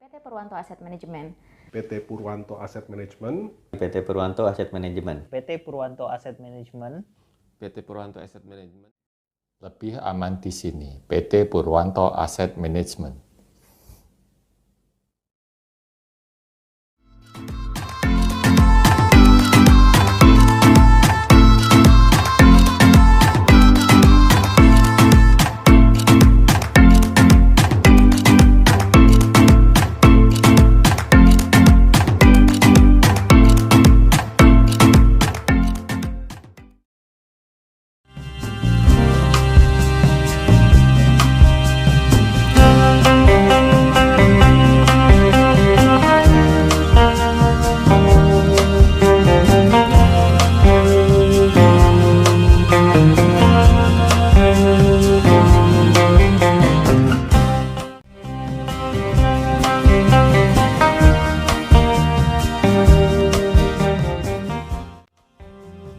PT Purwanto Asset Management. PT Purwanto Asset Management. PT Purwanto Asset Management. PT Purwanto Asset Management. PT Purwanto Asset Management. Lebih aman di sini. PT Purwanto Asset Management.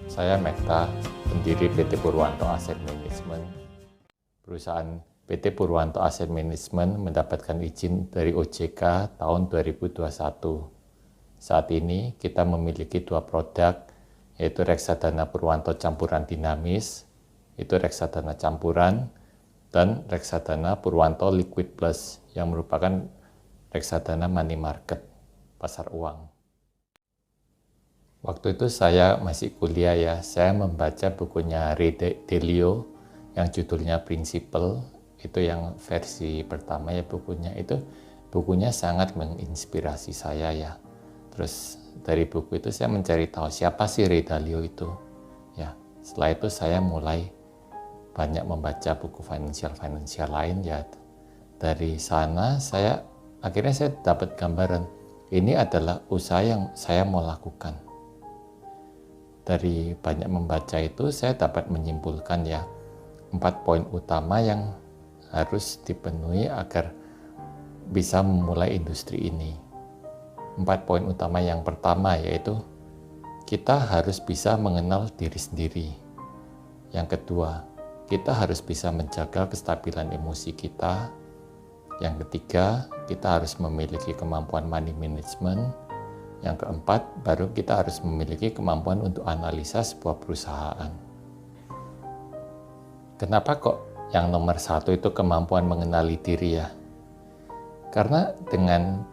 Saya Mekta, pendiri PT Purwanto Asset Management. Perusahaan PT Purwanto Asset Management mendapatkan izin dari OJK tahun 2021. Saat ini kita memiliki dua produk, yaitu reksadana Purwanto campuran dinamis, itu reksadana campuran, dan reksadana Purwanto Liquid Plus, yang merupakan reksadana money market, pasar uang. Waktu itu saya masih kuliah ya, saya membaca bukunya Ray Dalio yang judulnya Principle, itu yang versi pertama ya bukunya. Itu bukunya sangat menginspirasi saya ya. Terus dari buku itu saya mencari tahu siapa sih Ray Dalio itu. Ya, setelah itu saya mulai banyak membaca buku financial lain ya. Dari sana akhirnya saya dapat gambaran, ini adalah usaha yang saya mau lakukan. Dari banyak membaca itu saya dapat menyimpulkan ya 4 poin utama yang harus dipenuhi agar bisa memulai industri ini. 4 poin utama yang pertama yaitu kita harus bisa mengenal diri sendiri. Yang kedua, kita harus bisa menjaga kestabilan emosi kita. Yang ketiga, kita harus memiliki kemampuan money management. Yang keempat, baru kita harus memiliki kemampuan untuk analisa sebuah perusahaan. Kenapa kok yang nomor 1 itu kemampuan mengenali diri ya? Karena dengan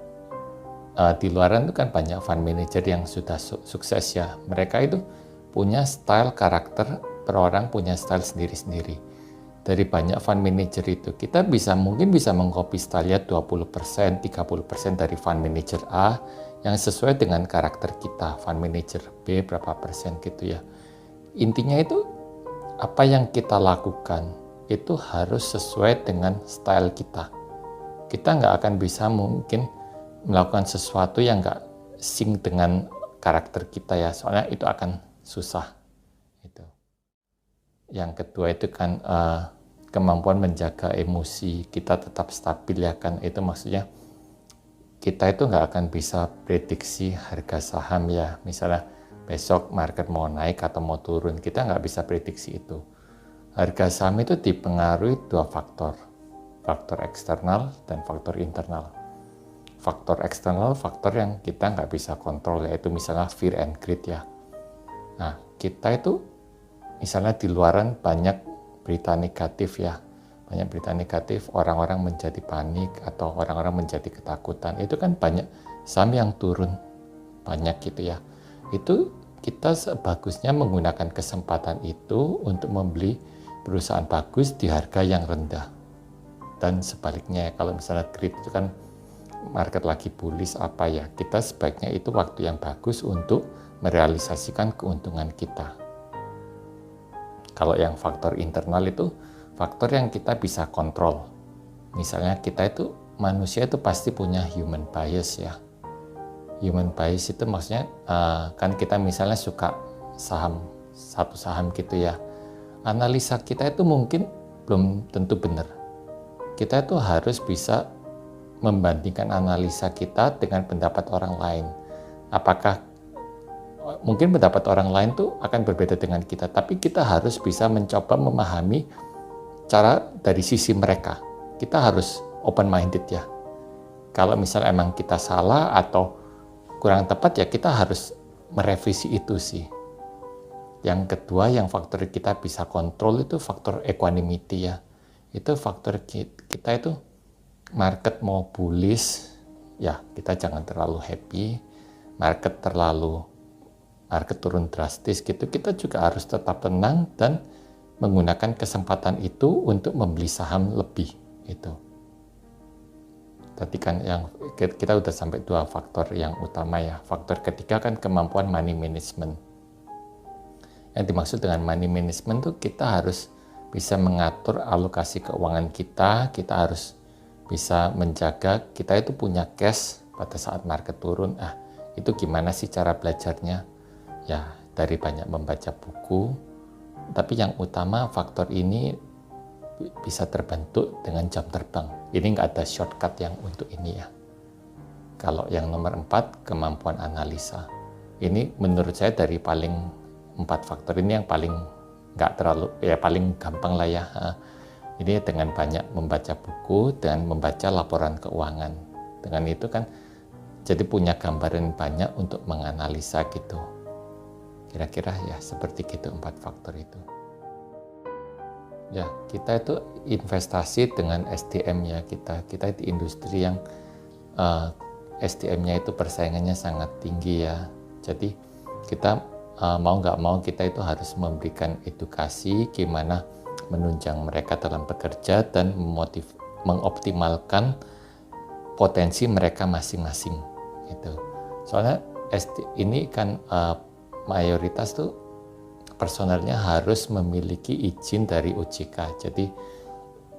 di luaran itu kan banyak fund manager yang sudah sukses ya. Mereka itu punya style karakter, per orang punya style sendiri-sendiri. Dari banyak fund manager itu, kita mungkin bisa mengcopy style-nya 20%, 30% dari fund manager A yang sesuai dengan karakter kita, fund manager B berapa persen gitu ya. Intinya itu, apa yang kita lakukan itu harus sesuai dengan style kita. Kita nggak akan bisa mungkin melakukan sesuatu yang nggak sync dengan karakter kita ya, soalnya itu akan susah. Gitu. Yang kedua itu kan kemampuan menjaga emosi kita tetap stabil ya kan, itu maksudnya kita itu nggak akan bisa prediksi harga saham ya, misalnya besok market mau naik atau mau turun, kita nggak bisa prediksi itu. Harga saham itu dipengaruhi dua faktor eksternal dan faktor internal. Faktor eksternal, faktor yang kita nggak bisa kontrol, yaitu misalnya fear and greed ya. Nah, kita itu misalnya di luaran banyak berita negatif ya, banyak berita negatif, orang-orang menjadi panik atau orang-orang menjadi ketakutan, itu kan banyak saham yang turun banyak gitu ya. Itu kita sebagusnya menggunakan kesempatan itu untuk membeli perusahaan bagus di harga yang rendah. Dan sebaliknya, kalau misalnya greed itu kan market lagi bullish apa ya, kita sebaiknya itu waktu yang bagus untuk merealisasikan keuntungan kita. Kalau yang faktor internal itu faktor yang kita bisa kontrol. Misalnya kita itu, manusia itu pasti punya human bias ya. Human bias itu maksudnya kan kita misalnya suka satu saham gitu ya. Analisa kita itu mungkin belum tentu benar. Kita itu harus bisa membandingkan analisa kita dengan pendapat orang lain. Apakah mungkin pendapat orang lain tuh akan berbeda dengan kita, tapi kita harus bisa mencoba memahami cara dari sisi mereka. Kita harus open minded ya. Kalau misalnya emang kita salah atau kurang tepat ya kita harus merevisi itu sih. Yang kedua yang faktor kita bisa kontrol itu faktor equanimity ya. Itu faktor kita itu market mau bullish ya kita jangan terlalu happy. Market turun drastis gitu kita juga harus tetap tenang dan menggunakan kesempatan itu untuk membeli saham lebih itu. Tadi kan yang kita udah sampai 2 faktor yang utama ya. Faktor ketiga kan kemampuan money management. Yang dimaksud dengan money management tuh kita harus bisa mengatur alokasi keuangan kita harus bisa menjaga kita itu punya cash pada saat market turun. Itu gimana sih cara belajarnya? Ya, dari banyak membaca buku. Tapi yang utama faktor ini bisa terbentuk dengan jam terbang. Ini nggak ada shortcut yang untuk ini ya. Kalau yang nomor 4, kemampuan analisa. Ini menurut saya dari paling 4 faktor ini yang paling nggak terlalu, ya paling gampang lah ya. Ini dengan banyak membaca buku dan membaca laporan keuangan. Dengan itu kan jadi punya gambaran banyak untuk menganalisa gitu. Kira-kira ya seperti gitu 4 faktor itu. Ya, kita itu investasi dengan SDM ya kita di industri yang SDM-nya itu persaingannya sangat tinggi ya. Jadi kita mau nggak mau kita itu harus memberikan edukasi gimana menunjang mereka dalam bekerja dan mengoptimalkan potensi mereka masing-masing gitu. Soalnya ini kan mayoritas tuh personelnya harus memiliki izin dari OJK. Jadi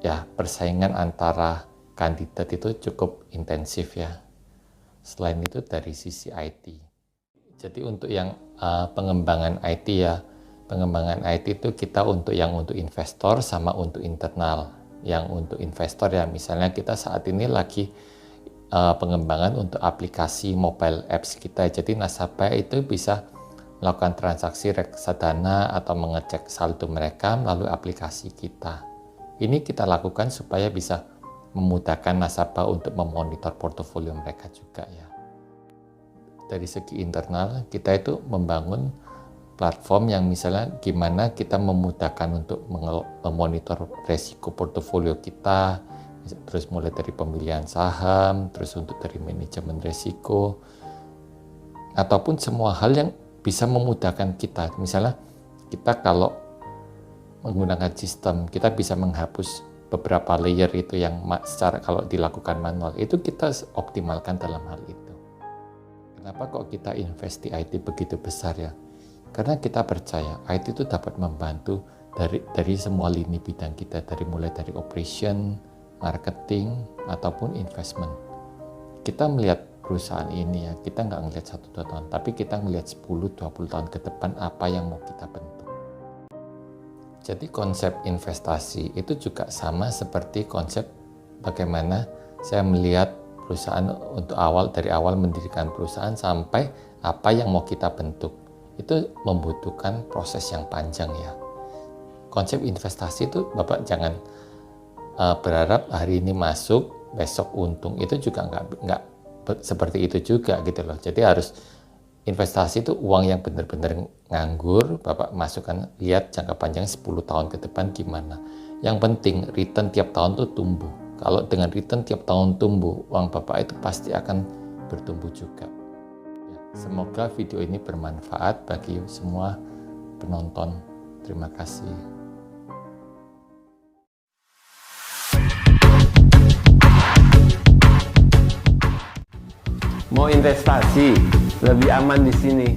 ya persaingan antara kandidat itu cukup intensif ya. Selain itu dari sisi IT. Jadi untuk yang pengembangan IT ya, pengembangan IT itu kita untuk investor sama untuk internal. Yang untuk investor ya misalnya kita saat ini lagi pengembangan untuk aplikasi mobile apps kita. Jadi nasabah itu bisa melakukan transaksi reksadana atau mengecek saldo mereka melalui aplikasi kita. Ini kita lakukan supaya bisa memudahkan nasabah untuk memonitor portofolio mereka juga ya. Dari segi internal, kita itu membangun platform yang misalnya gimana kita memudahkan untuk memonitor resiko portofolio kita, terus mulai dari pemilihan saham, terus untuk dari manajemen resiko, ataupun semua hal yang bisa memudahkan kita. Misalnya kita kalau menggunakan sistem, kita bisa menghapus beberapa layer itu yang secara kalau dilakukan manual, itu kita optimalkan dalam hal itu. Kenapa kok kita invest di IT begitu besar ya? Karena kita percaya IT itu dapat membantu dari semua lini bidang kita, mulai dari operation, marketing, ataupun investment. Kita melihat perusahaan ini ya, kita nggak ngelihat 1-2 tahun, tapi kita ngelihat 10-20 tahun ke depan apa yang mau kita bentuk. Jadi konsep investasi itu juga sama seperti konsep bagaimana saya melihat perusahaan dari awal mendirikan perusahaan sampai apa yang mau kita bentuk. Itu membutuhkan proses yang panjang ya. Konsep investasi itu Bapak jangan berharap hari ini masuk, besok untung. Itu juga nggak seperti itu juga gitu loh. Jadi harus investasi itu uang yang benar-benar nganggur, Bapak masukkan, lihat jangka panjang 10 tahun ke depan gimana. Yang penting return tiap tahun tuh tumbuh. Kalau dengan return tiap tahun tumbuh, uang Bapak itu pasti akan bertumbuh juga. Ya, semoga video ini bermanfaat bagi semua penonton. Terima kasih. Mau investasi, lebih aman di sini.